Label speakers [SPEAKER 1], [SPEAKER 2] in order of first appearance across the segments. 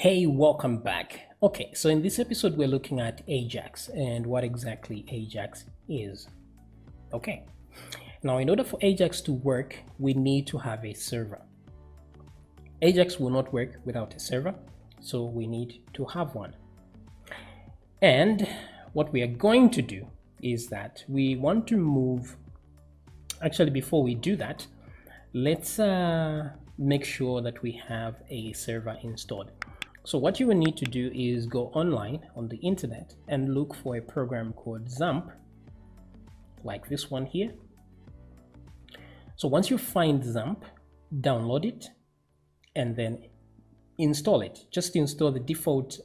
[SPEAKER 1] Hey, welcome back. Okay, so in this episode, we're looking at Ajax and what exactly Ajax is. Okay, now in order for Ajax to work, we need to have a server. Ajax will not work without a server, so we need to have one. And what we are going to do is that we want to move. Actually, before we do that, let's make sure that we have a server installed. So what you will need to do is go online on the internet and look for a program called XAMPP, like this one here. So once you find XAMPP, download it and then install it. Just install the default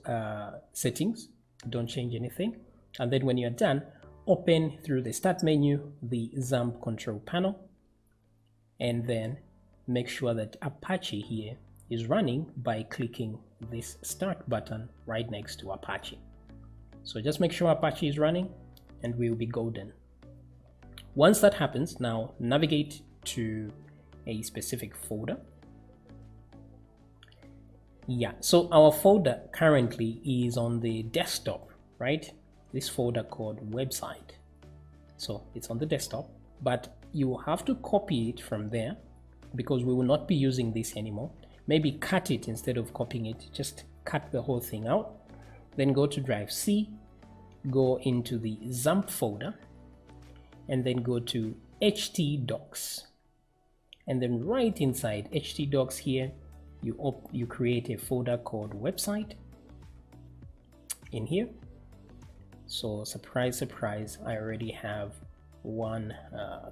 [SPEAKER 1] settings, don't change anything. And then when you're done, open through the start menu the XAMPP control panel, and then make sure that Apache here is running by clicking this start button right next to Apache. So just make sure Apache is running and we'll be golden. Once that happens, now navigate to a specific folder. Yeah, so our folder currently is on the desktop, right? This folder called website. So it's on the desktop, but you have to copy it from there because we will not be using this anymore. Maybe cut it instead of copying it, just cut the whole thing out. Then go to drive C, go into the XAMPP folder, and then go to htdocs. And then right inside htdocs here, you create a folder called website in here. So surprise, surprise, I already have one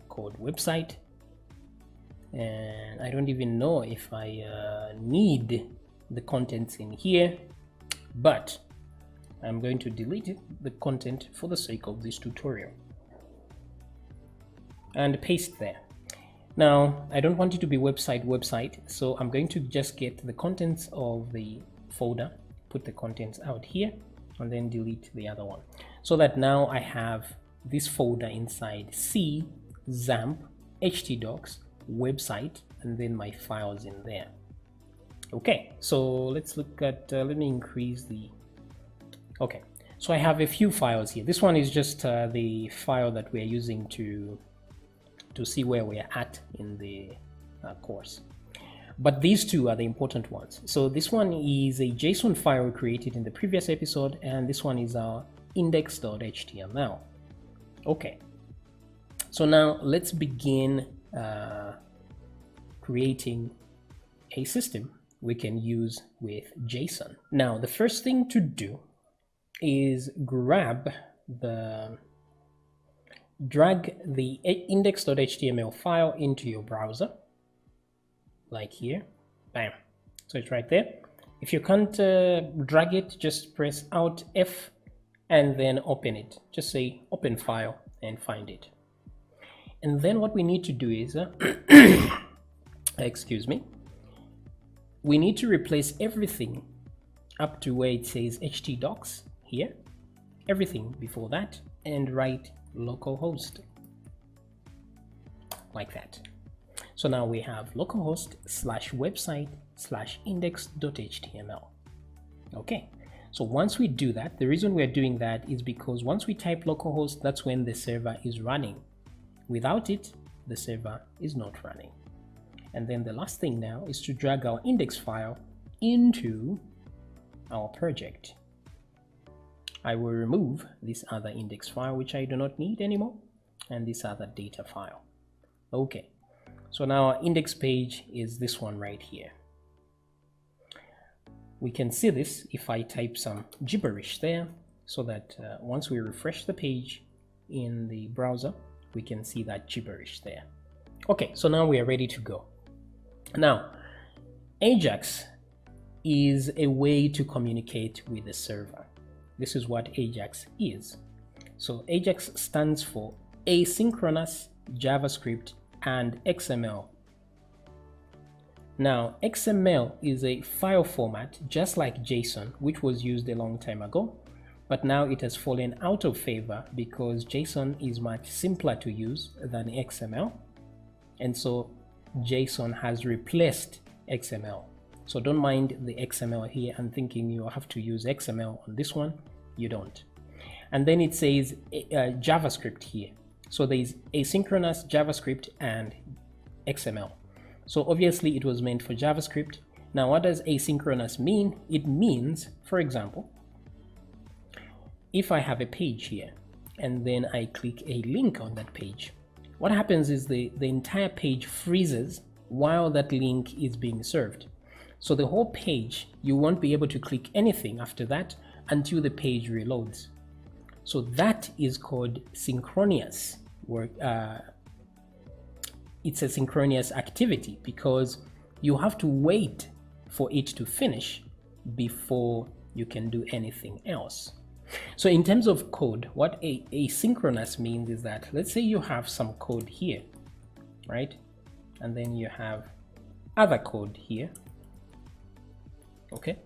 [SPEAKER 1] called website. And I don't even know if I need the contents in here, but I'm going to delete the content for the sake of this tutorial and paste there. Now I don't want it to be website, so I'm going to just get the contents of the folder, put the contents out here, and then delete the other one, so that now I have this folder inside C, XAMPP, htdocs, website, and then my files in there. Okay, so let's look at let me increase the okay, so I have a few files here. This one is just the file that we're using to see where we're at in the course, but these two are the important ones. So this one is a JSON file we created in the previous episode, and this one is our index.html. Okay, so now let's begin creating a system we can use with JSON. Now the first thing to do is drag the index.html file into your browser, like here, bam, so it's right there. If you can't drag it, just press Alt F and then open it. Just say open file and find it. And then what we need to do is excuse me, we need to replace everything up to where it says htdocs here, everything before that, and write localhost like that. So now we have localhost /website/index.html. Okay, so once we do that, the reason we're doing that is because once we type localhost, that's when the server is running. Without it, the server is not running. And then the last thing now is to drag our index file into our project. I will remove this other index file, which I do not need anymore, and this other data file. Okay, so now our index page is this one right here. We can see this if I type some gibberish there, so that once we refresh the page in the browser, we can see that gibberish there. Okay, so now we are ready to go. Now, Ajax is a way to communicate with the server. This is what Ajax is. So Ajax stands for Asynchronous JavaScript and XML. Now, XML is a file format just like JSON, which was used a long time ago, but now it has fallen out of favor because JSON is much simpler to use than XML, and so JSON has replaced XML. So don't mind the XML here and thinking you have to use XML on this one. You don't. And then it says JavaScript here. So there is asynchronous, JavaScript, and XML. So obviously it was meant for JavaScript. Now what does asynchronous mean? It means, for example, if I have a page here and then I click a link on that page, what happens is the entire page freezes while that link is being served. So the whole page, you won't be able to click anything after that until the page reloads. So that is called synchronous work. It's a synchronous activity because you have to wait for it to finish before you can do anything else. So in terms of code, what asynchronous means is that, let's say you have some code here, right? And then you have other code here. Okay.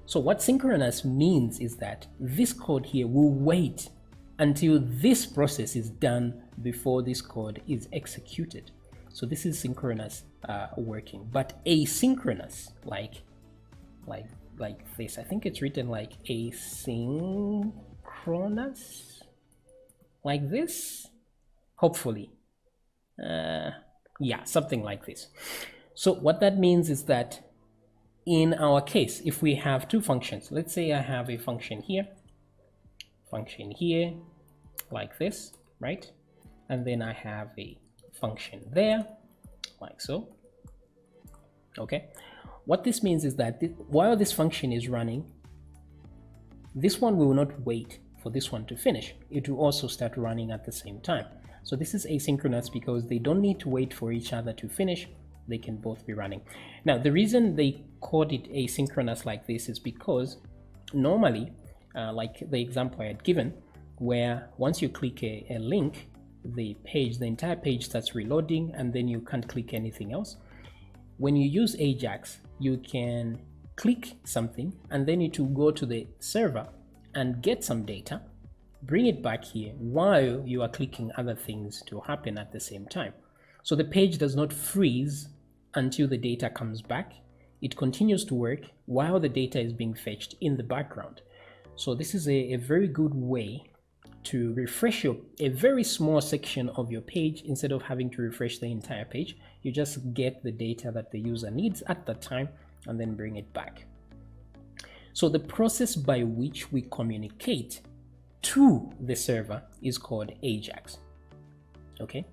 [SPEAKER 1] So what synchronous means is that this code here will wait until this process is done before this code is executed. So this is synchronous working, but asynchronous, like this. I think it's written like asynchronous, like this, hopefully. Yeah, something like this. So what that means is that in our case, if we have two functions, let's say I have a function here, like this, right? And then I have a function there, like so. Okay. What this means is that while this function is running, this one will not wait for this one to finish. It will also start running at the same time. So this is asynchronous because they don't need to wait for each other to finish. They can both be running. Now, the reason they called it asynchronous like this is because normally, like the example I had given, where once you click a link, the entire page starts reloading and then you can't click anything else. When you use Ajax, you can click something and then you to go to the server and get some data, bring it back here while you are clicking other things to happen at the same time. So the page does not freeze until the data comes back. It continues to work while the data is being fetched in the background. So this is a very good way to refresh a very small section of your page. Instead of having to refresh the entire page, you just get the data that the user needs at that time and then bring it back. So the process by which we communicate to the server is called Ajax. Okay,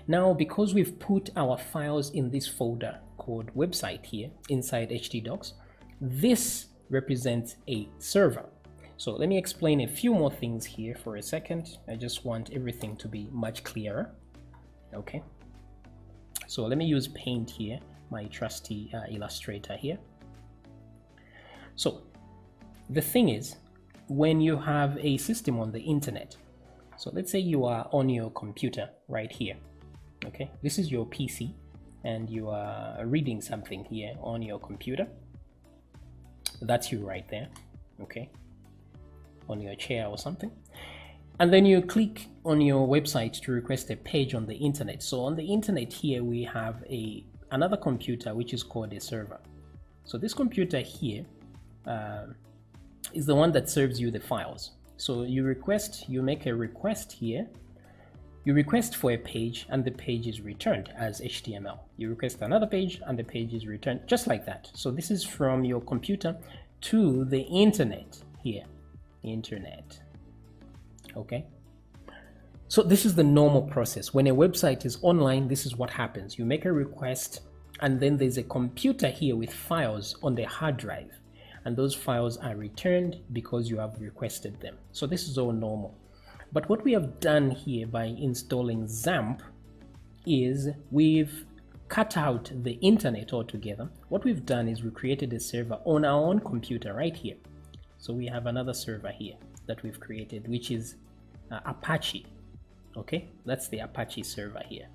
[SPEAKER 1] now because we've put our files in this folder called website here inside htdocs, this represents a server. So let me explain a few more things here for a second. I just want everything to be much clearer. Okay, so let me use Paint here, my trusty Illustrator here. So the thing is, when you have a system on the internet, so let's say you are on your computer right here. Okay, this is your PC and you are reading something here on your computer. That's you right there. Okay, on your chair or something. And then you click on your website to request a page on the internet. So on the internet here, we have another computer which is called a server. So this computer here is the one that serves you the files. So you make a request here, you request for a page and the page is returned as HTML. You request another page and the page is returned just like that. So this is from your computer to the internet here, internet. Okay. So this is the normal process. When a website is online, this is what happens. You make a request and then there's a computer here with files on the hard drive. And those files are returned because you have requested them. So this is all normal. But what we have done here by installing XAMPP is we've cut out the internet altogether. What we've done is we created a server on our own computer right here. So we have another server here that we've created, which is Apache. Okay, that's the Apache server here.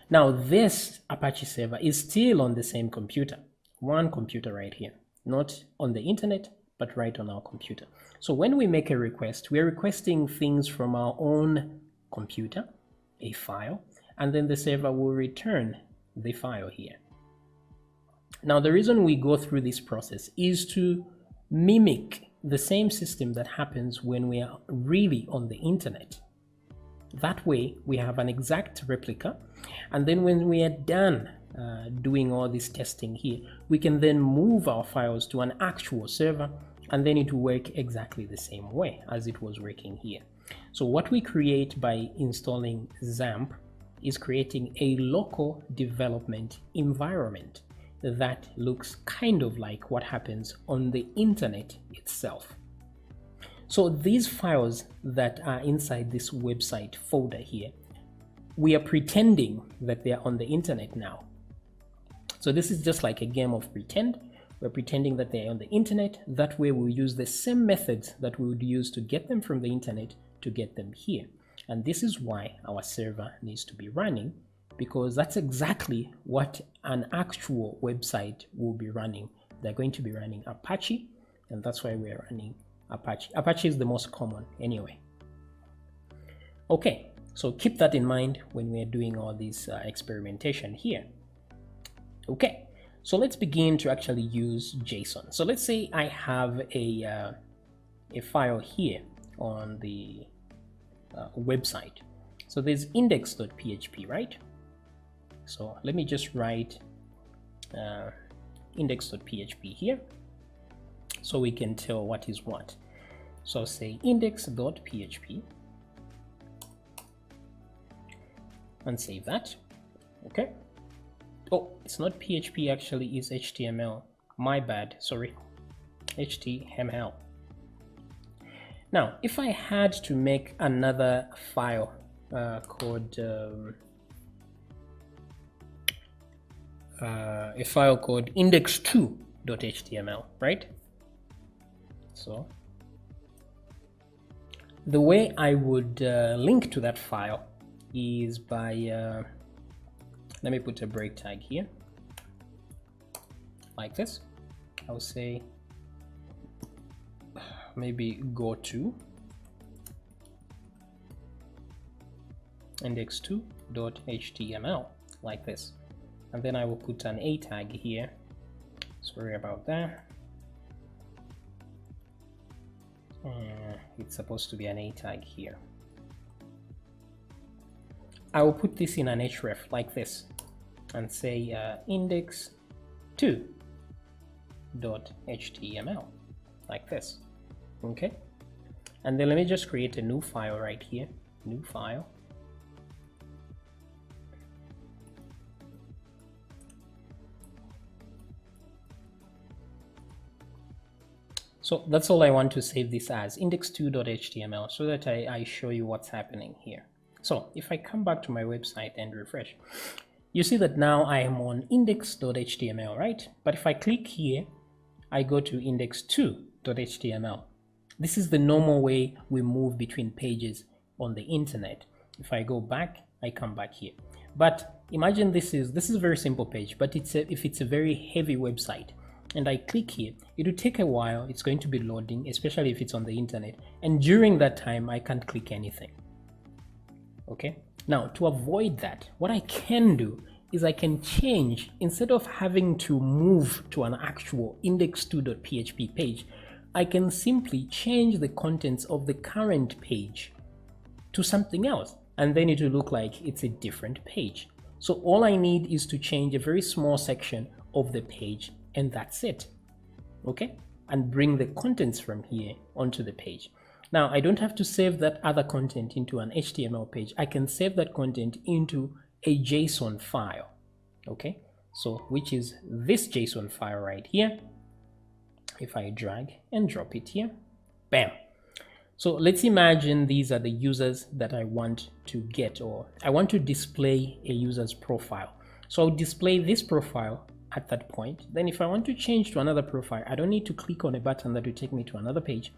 [SPEAKER 1] Now this Apache server is still on the same computer, one computer right here. Not on the internet, but right on our computer. So when we make a request, we're requesting things from our own computer, a file, and then the server will return the file here. Now, the reason we go through this process is to mimic the same system that happens when we are really on the internet. That way, we have an exact replica, and then when we are done doing all this testing here, we can then move our files to an actual server, and then it will work exactly the same way as it was working here. So what we create by installing XAMPP is creating a local development environment that looks kind of like what happens on the internet itself. So these files that are inside this website folder here, we are pretending that they are on the internet now. So this is just like a game of pretend. We're pretending that they're on the internet. That way we'll use the same methods that we would use to get them from the internet to get them here. And this is why our server needs to be running, because that's exactly what an actual website will be running. They're going to be running Apache, and that's why we're running Apache. Apache is the most common anyway. Okay, so keep that in mind when we're doing all this experimentation here. Okay, so let's begin to actually use JSON. So let's say I have a file here on the website. So there's index.php, right? So let me just write index.php here so we can tell what is what. So I'll say index.php and save that. Okay. Oh, it's not PHP, actually it's HTML. My bad, sorry. HTML. Now, if I had to make another file called index2.html, right? So the way I would link to that file is by let me put a break tag here like this. I'll say maybe go to index2.html like this, and then I will put an a tag here. Sorry about that. It's supposed to be an a tag here. I will put this in an href like this and say index2.html like this. Okay, and then let me just create a new file right here, new file. So that's all I want to save this as, index2.html, so that I show you what's happening here. So if I come back to my website and refresh, you see that now I am on index.html, right? But if I click here, I go to index2.html. This is the normal way we move between pages on the internet. If I go back, I come back here. But imagine this is a very simple page, but if it's a very heavy website and I click here, it will take a while. It's going to be loading, especially if it's on the internet. And during that time, I can't click anything. Okay, now to avoid that, what I can do is I can change, instead of having to move to an actual index2.php page, I can simply change the contents of the current page to something else, and then it will look like it's a different page. So all I need is to change a very small section of the page, and that's it. Okay, and bring the contents from here onto the page. Now, I don't have to save that other content into an HTML page. I can save that content into a JSON file, okay? So, which is this JSON file right here. If I drag and drop it here, bam. So let's imagine these are the users that I want to get, or I want to display a user's profile. So I'll display this profile at that point. Then if I want to change to another profile, I don't need to click on a button that will take me to another page.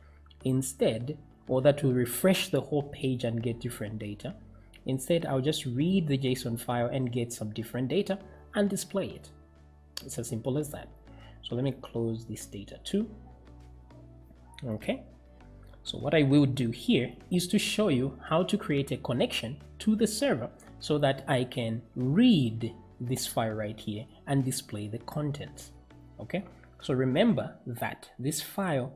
[SPEAKER 1] Instead, or that will refresh the whole page and get different data. Instead, I'll just read the JSON file and get some different data and display it. It's as simple as that. So let me close this data too. Okay. So what I will do here is to show you how to create a connection to the server so that I can read this file right here and display the contents. Okay, so remember that this file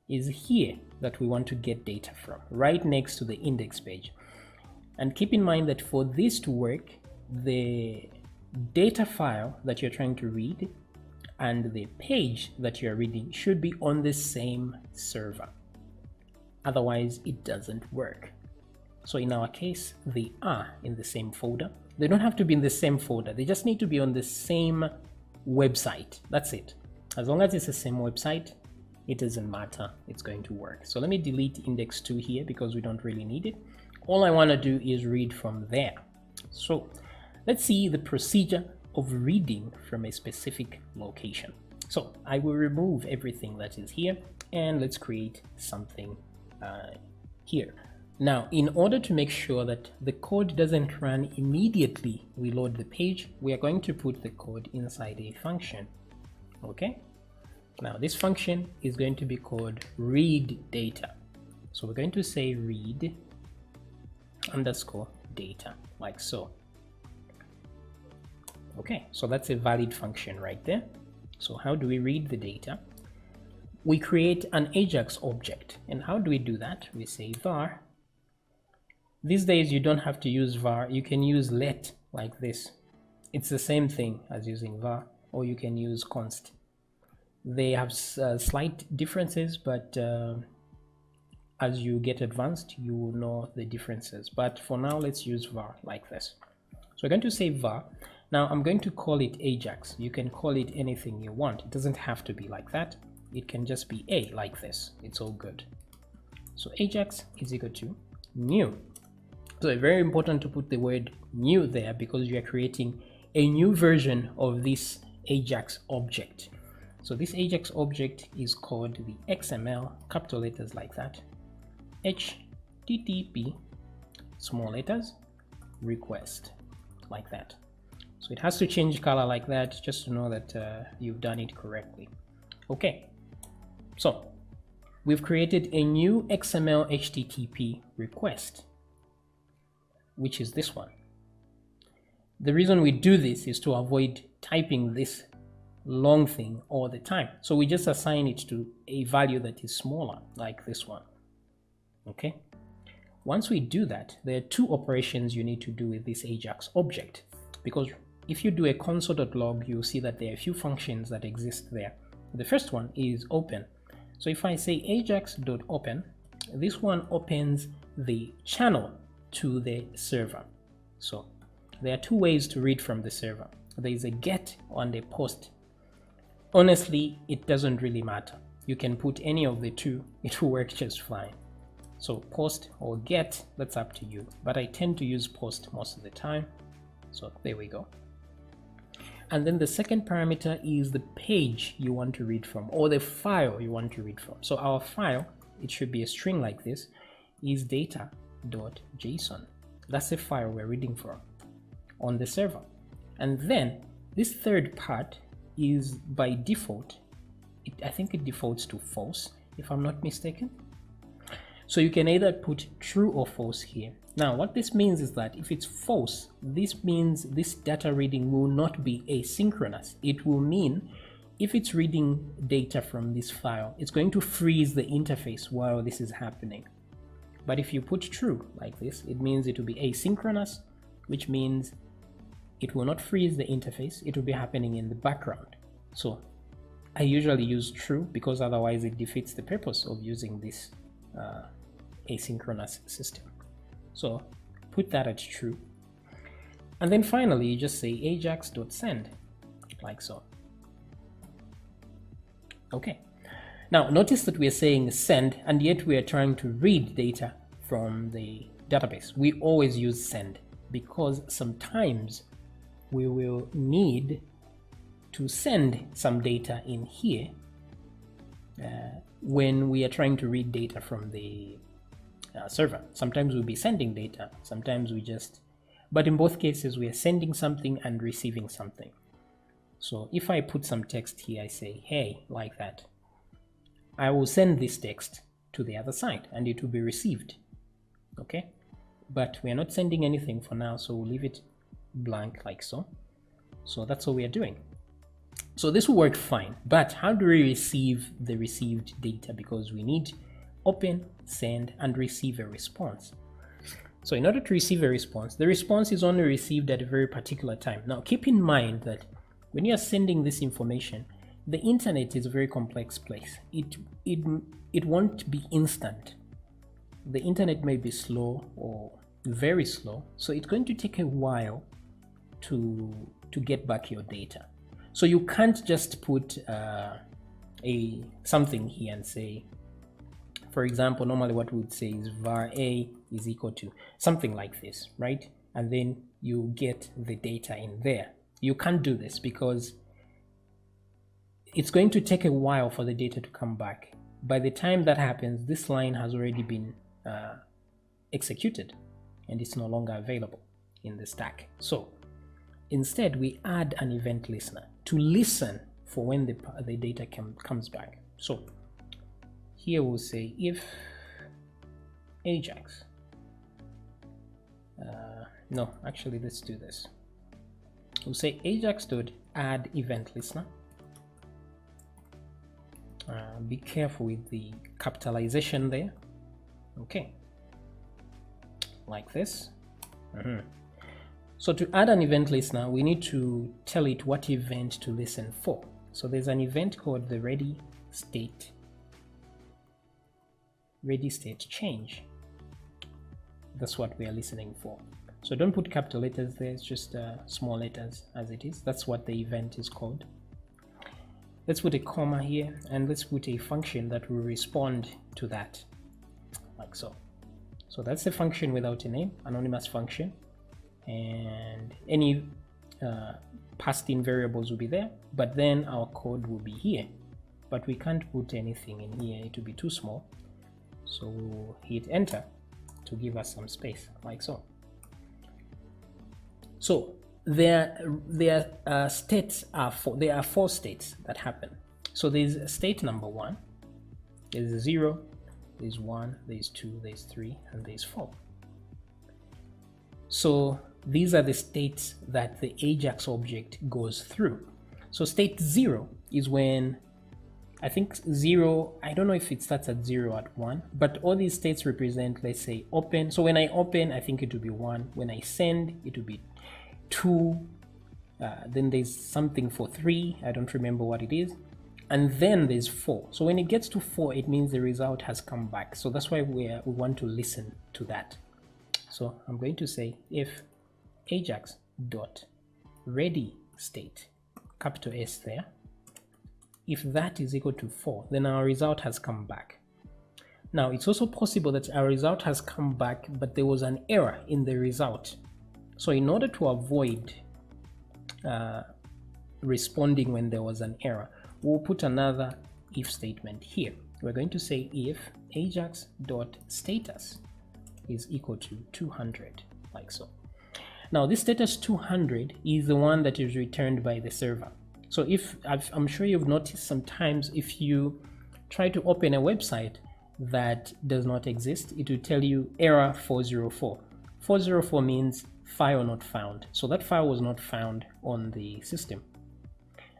[SPEAKER 1] is here that we want to get data from, right next to the index page. And keep in mind that for this to work, the data file that you're trying to read and the page that you're reading should be on the same server. Otherwise, it doesn't work. So in our case, they are in the same folder. They don't have to be in the same folder. They just need to be on the same website. That's it. As long as it's the same website, it doesn't matter. It's going to work. So let me delete index 2 here because we don't really need it. All I want to do is read from there. So let's see the procedure of reading from a specific location. So I will remove everything that is here and let's create something here. Now, in order to make sure that the code doesn't run immediately we load the page, we are going to put the code inside a function. Okay, now this function is going to be called read data. So we're going to say read underscore data, like so. Okay, so that's a valid function right there. So how do we read the data? We create an Ajax object. And how do we do that? We say var. These days you don't have to use var, you can use let like this. It's the same thing as using var, or you can use const. They have slight differences, but as you get advanced you will know the differences. But for now let's use var like this. So we're going to say var. Now I'm going to call it Ajax. You can call it anything you want. It doesn't have to be like that. It can just be a like this. It's all good. So Ajax is equal to new. So it's very important to put the word new there because you are creating a new version of this Ajax object. So this Ajax object is called the XML, capital letters like that, HTTP, small letters, request, like that. So it has to change color like that just to know that you've done it correctly. Okay, so we've created a new XML HTTP request, which is this one. The reason we do this is to avoid typing this long thing all the time. So we just assign it to a value that is smaller, like this one. Okay. Once we do that, there are two operations you need to do with this Ajax object, because if you do a console.log, you'll see that there are a few functions that exist there. The first one is open. So if I say ajax.open, this one opens the channel to the server. So there are two ways to read from the server. There is a get and a post. Honestly, it doesn't really matter. You can put any of the two, it will work just fine. So post or get, that's up to you, but I tend to use post most of the time. So there we go. And then the second parameter is the page you want to read from, or the file you want to read from. So our file, it should be a string like this, is data.json. That's the file we're reading from on the server. And then this third part is by default, I think it defaults to false if I'm not mistaken. So you can either put true or false here. Now what this means is that if it's false, this means this data reading will not be asynchronous. It will mean if it's reading data from this file, it's going to freeze the interface while this is happening. But if you put true like this, it means it will be asynchronous, which means it will not freeze the interface. It will be happening in the background. So I usually use true because otherwise it defeats the purpose of using this asynchronous system. So put that as true. And then finally, you just say ajax.send, like so. Okay. Now notice that we are saying send, and yet we are trying to read data from the database. We always use send because sometimes we will need to send some data in here when we are trying to read data from the server. Sometimes we'll be sending data, sometimes we just, but in both cases we are sending something and receiving something. So if I put some text here, I say hey, like that, I will send this text to the other side and it will be received. Okay, but we are not sending anything for now, so we'll leave it blank like so. So that's all we are doing. So this will work fine, but how do we receive the received data? Because we need open, send, and receive a response. So in order to receive a response, the response is only received at a very particular time. Now keep in mind that when you are sending this information, the internet is a very complex place. It won't be instant. The internet may be slow or very slow, so it's going to take a while to get back your data. So you can't just put something here and say, for example, normally what we would say is var a is equal to something like this, right? And then you get the data in there. You can't do this because it's going to take a while for the data to come back. By the time that happens, this line has already been executed and it's no longer available in the stack. So instead, we add an event listener to listen for when the data comes back. So here we'll say if Ajax, no, actually let's do this. We'll say Ajax.add event listener. Be careful with the capitalization there. Okay, like this. So to add an event listener, we need to tell it what event to listen for. So there's an event called the ready state change. That's what we are listening for. So don't put capital letters there, it's just small letters as it is. That's what the event is called. Let's put a comma here and let's put a function that will respond to that, like so. So that's a function without a name, anonymous function, and any passed in variables will be there, but then our code will be here. But we can't put anything in here, it will be too small. So we'll hit enter to give us some space, like so. So there are four states that happen. So there's state number 1, there's 0, there's 1, there's 2, there's 3, and there's 4. So these are the states that the Ajax object goes through. So state 0 is when, I think 0, I don't know if it starts at 0 at 1, but all these states represent, let's say, open. So when I open, I think it will be 1. When I send, it will be 2. Then there's something for 3. I don't remember what it is. And then there's 4. So when it gets to 4, it means the result has come back. So that's why we want to listen to that. So I'm going to say if Ajax dot ready state, capital S there, if that is equal to 4, then our result has come back. Now it's also possible that our result has come back, but there was an error in the result. So in order to avoid responding when there was an error, we'll put another if statement here. We're going to say if Ajax.status is equal to 200, like so. Now this status 200 is the one that is returned by the server. So if I'm sure you've noticed sometimes if you try to open a website that does not exist, it will tell you error 404. 404 means file not found. So that file was not found on the system.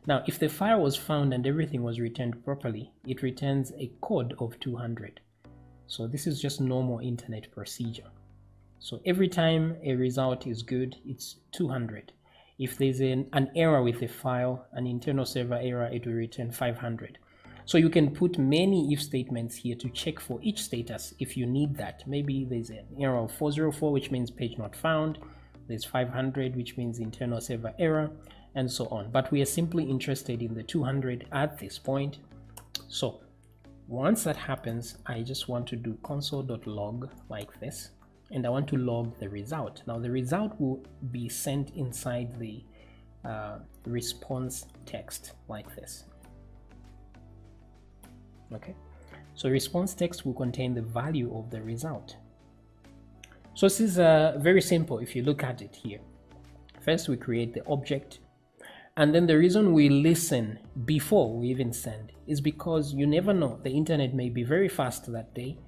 [SPEAKER 1] Now, if the file was found and everything was returned properly, it returns a code of 200. So this is just normal internet procedure. So every time a result is good, it's 200. If there's an error with the file, an internal server error, it will return 500. So you can put many if statements here to check for each status if you need that. Maybe there's an error of 404, which means page not found. There's 500, which means internal server error, and so on. But we are simply interested in the 200 at this point. So once that happens, I just want to do console.log like this, and I want to log the result. Now the result will be sent inside the response text like this. Okay, so response text will contain the value of the result. So this is very simple if you look at it here. First we create the object, and then the reason we listen before we even send is because you never know, the internet may be very fast that day,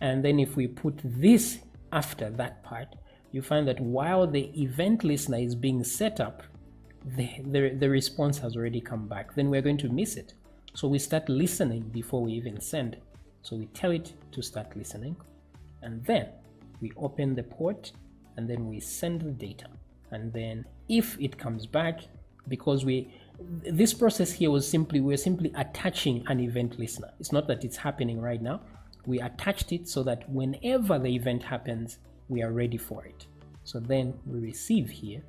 [SPEAKER 1] and then if we put this after that part, you find that while the event listener is being set up, the response has already come back, then we're going to miss it. So we start listening before we even send. So we tell it to start listening, and then we open the port, and then we send the data. And then if it comes back, because this process here was we're simply attaching an event listener. It's not that it's happening right now. We attached it so that whenever the event happens, we are ready for it. So then we receive here.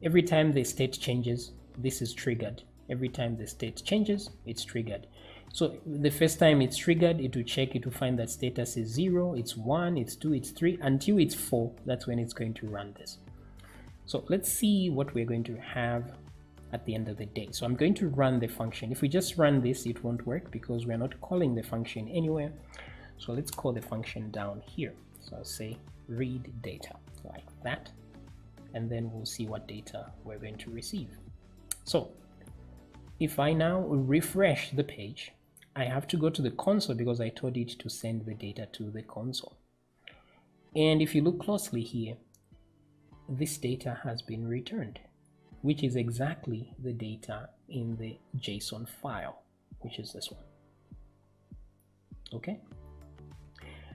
[SPEAKER 1] Every time the state changes, this is triggered. Every time the state changes, it's triggered. So the first time it's triggered, it will check, it will find that status is 0, it's 1, it's 2, it's 3, until it's 4. That's when it's going to run this. So let's see what we're going to have at the end of the day. So I'm going to run the function. If we just run this, it won't work because we're not calling the function anywhere. So let's call the function down here. So I'll say read data like that, and then we'll see what data we're going to receive. So if I now refresh the page, I have to go to the console because I told it to send the data to the console. And if you look closely here, this data has been returned, which is exactly the data in the JSON file, which is this one. Okay.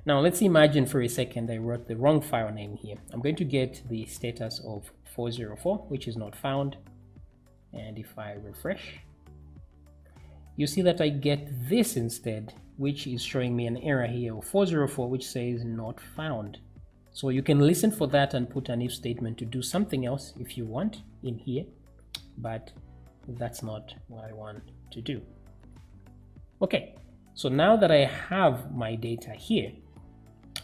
[SPEAKER 1] Now let's imagine for a second I wrote the wrong file name here. I'm going to get the status of 404, which is not found. And if I refresh, you see that I get this instead, which is showing me an error here of 404, which says not found. So you can listen for that and put an if statement to do something else if you want in here, but that's not what I want to do. Okay, so now that I have my data here,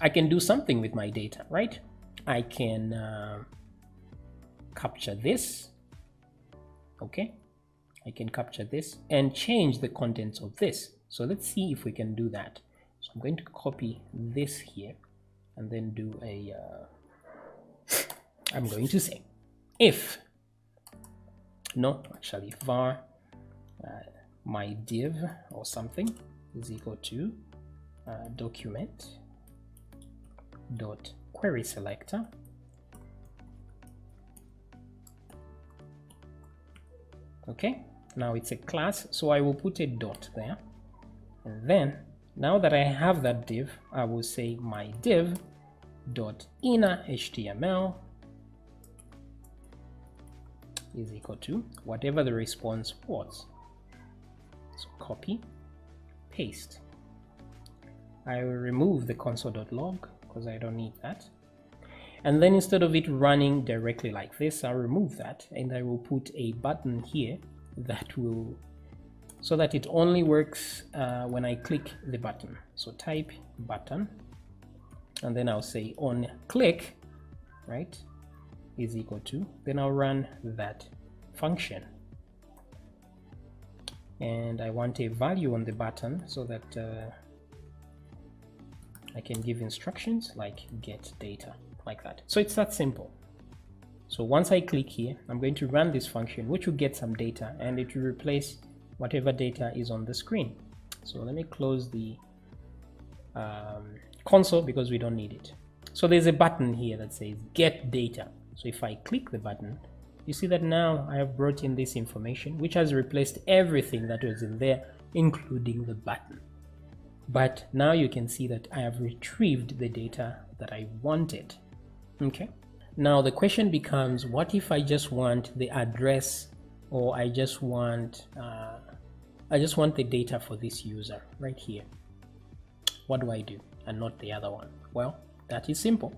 [SPEAKER 1] I can do something with my data, right? I can capture this. Okay, I can capture this and change the contents of this. So let's see if we can do that. So I'm going to copy this here and then do I'm going to say if, no, actually var my div or something is equal to document dot query selector. Okay, now it's a class, so I will put a dot there, and then now that I have that div, I will say my div dot inner HTML is equal to whatever the response was. So copy, paste. I will remove the console.log because I don't need that. And then instead of it running directly like this, I'll remove that and I will put a button here that will, so that it only works when I click the button. So type button, and then I'll say on click, right, is equal to, then I'll run that function. And I want a value on the button so that I can give instructions like get data, like that. So it's that simple. So once I click here, I'm going to run this function, which will get some data and it will replace whatever data is on the screen. So let me close the console because we don't need it. So there's a button here that says get data. So if I click the button, you see that now I have brought in this information, which has replaced everything that was in there, including the button. But now you can see that I have retrieved the data that I wanted. Okay. Now the question becomes, what if I just want the address, or I just want the data for this user right here? What do I do and not the other one? Well, that is simple,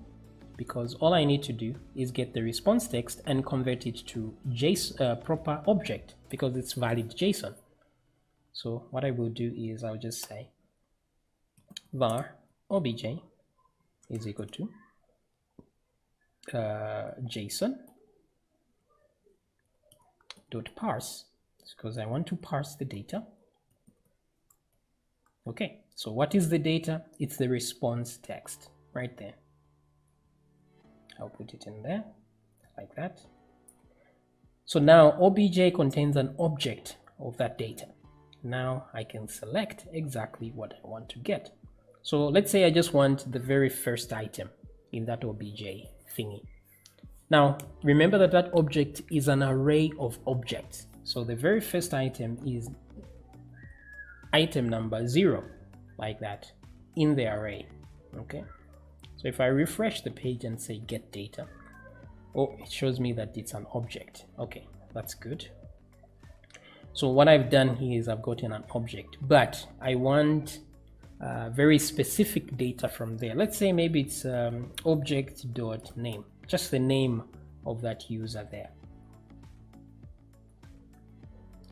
[SPEAKER 1] because all I need to do is get the response text and convert it to JSON, proper object, because it's valid JSON. So what I will do is I'll just say var obj is equal to JSON dot parse, because I want to parse the data. Okay, so what is the data? It's the response text right there. I'll put it in there like that. So now obj contains an object of that data. Now I can select exactly what I want to get. So let's say I just want the very first item in that obj thingy. Now remember that that object is an array of objects. So the very first item is item number 0, like that, in the array. Okay, so if I refresh the page and say get data, oh, it shows me that it's an object. Okay, that's good. So what I've done here is I've gotten an object, but I want very specific data from there. Let's say maybe it's object.name, just the name of that user there.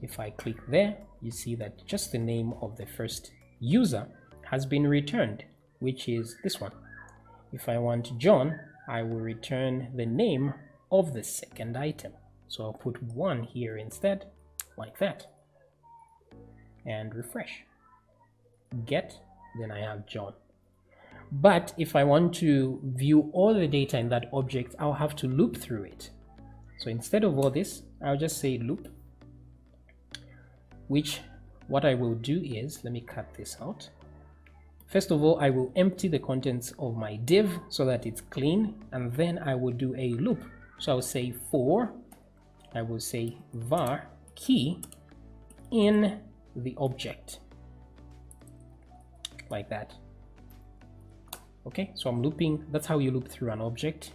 [SPEAKER 1] If I click there, you see that just the name of the first user has been returned, which is this one. If I want John, I will return the name of the second item. So I'll put 1 here instead, like that, and refresh. Get, then I have John. But if I want to view all the data in that object, I'll have to loop through it. So instead of all this, I'll just say loop, which what I will do is, let me cut this out. First of all, I will empty the contents of my div so that it's clean, and then I will do a loop. So I'll say for, I will say var key in the object, like that. Okay, so I'm looping. That's how you loop through an object.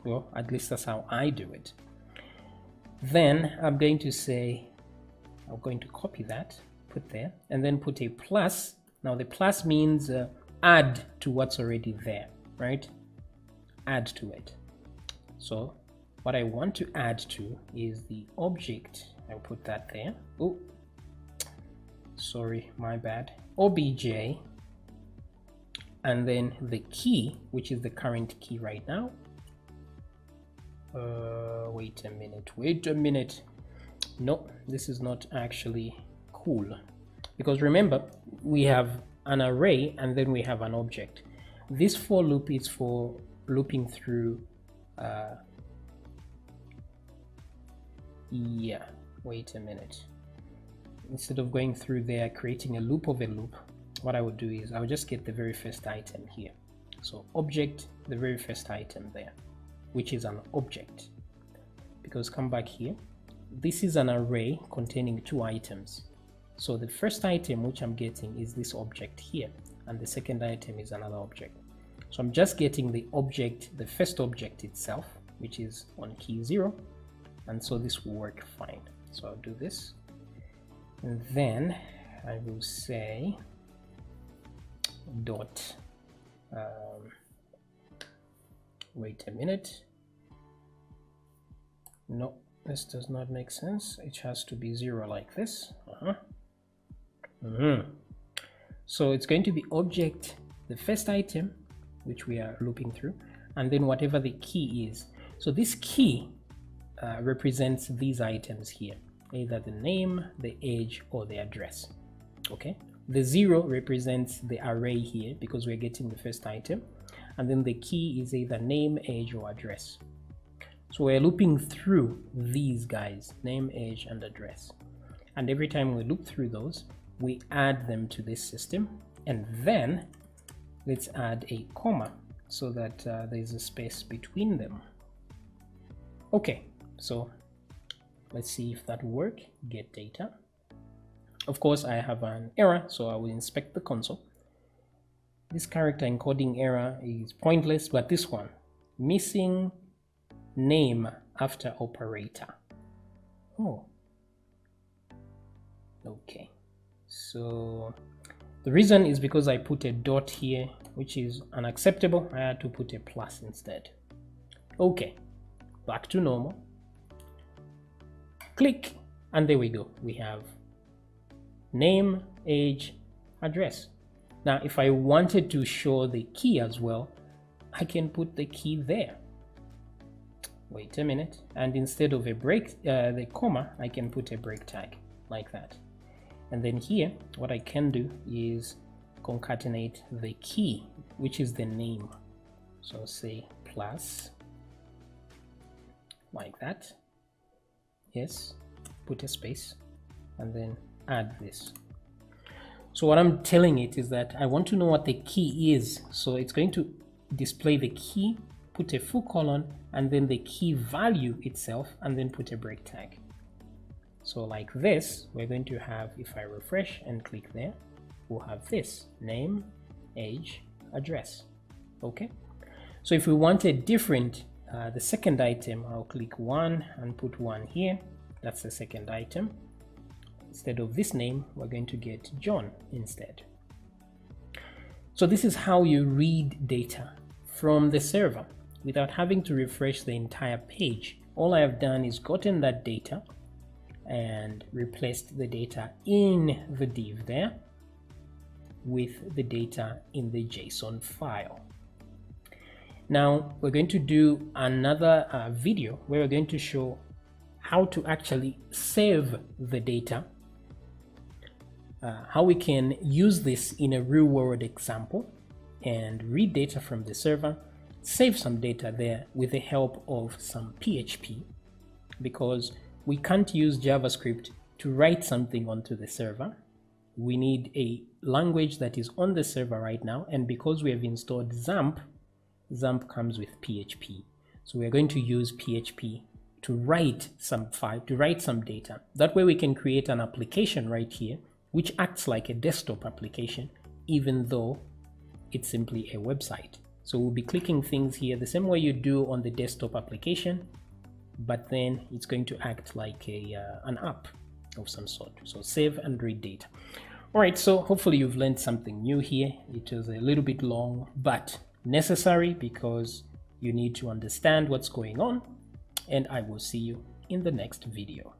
[SPEAKER 1] Well, at least that's how I do it. Then I'm going to say, I'm going to copy that, put there, and then put a plus. Now the plus means add to what's already there, right? Add to it. So what I want to add to is the object. I'll put that there. Oh, sorry, my bad. Obj, and then the key, which is the current key right now. Wait a minute. No, this is not actually cool, because remember, we have an array and then we have an object. This for loop is for looping through yeah, wait a minute. Instead of going through there, creating a loop of a loop, what I would do is I would just get the very first item here. So object, the very first item there, which is an object. Because come back here, this is an array containing 2 items. So the first item which I'm getting is this object here, and the second item is another object. So I'm just getting the object, the first object itself, which is on key 0, and so this will work fine. So I'll do this, and then I will say dot wait a minute, no, this does not make sense. It has to be 0 like this. So it's going to be object, the first item, which we are looping through, and then whatever the key is. So this key represents these items here, either the name, the age, or the address. Okay, the 0 represents the array here because we're getting the first item, and then the key is either name, age, or address. So we're looping through these guys, name, age, and address, and every time we loop through those, we add them to this system, and then let's add a comma so that there's a space between them. Okay, so let's see if that will work. Get data. Of course, I have an error, so I will inspect the console. This character encoding error is pointless, but this one, missing name after operator. Oh, okay. So the reason is because I put a dot here, which is unacceptable. I had to put a plus instead. Okay, back to normal. Click, and there we go. We have name, age, address. Now, if I wanted to show the key as well, I can put the key there. Wait a minute, and instead of a break, the comma, I can put a break tag like that. And then here, what I can do is concatenate the key, which is the name. So say plus, like that. Yes, put a space, and then add this. So what I'm telling it is that I want to know what the key is. So it's going to display the key put a full colon, and then the key value itself, and then put a break tag. So like this, we're going to have, if I refresh and click there, we'll have this: name, age, address. Okay, so if we want a different the second item, I'll click 1 and put 1 here. That's the second item. Instead of this name, we're going to get John instead. So this is how you read data from the server without having to refresh the entire page. All I have done is gotten that data and replaced the data in the div there with the data in the JSON file. Now we're going to do another video where we're going to show how to actually save the data, how we can use this in a real-world example and read data from the server, save some data there with the help of some PHP, because we can't use JavaScript to write something onto the server. We need a language that is on the server right now, and because we have installed XAMPP comes with PHP. So we're going to use PHP to write some file, to write some data. That way we can create an application right here, which acts like a desktop application, even though it's simply a website. So we'll be clicking things here the same way you do on the desktop application, but then it's going to act like an app of some sort. So save and read data. All right, so hopefully you've learned something new here. It was a little bit long, but necessary, because you need to understand what's going on, and I will see you in the next video.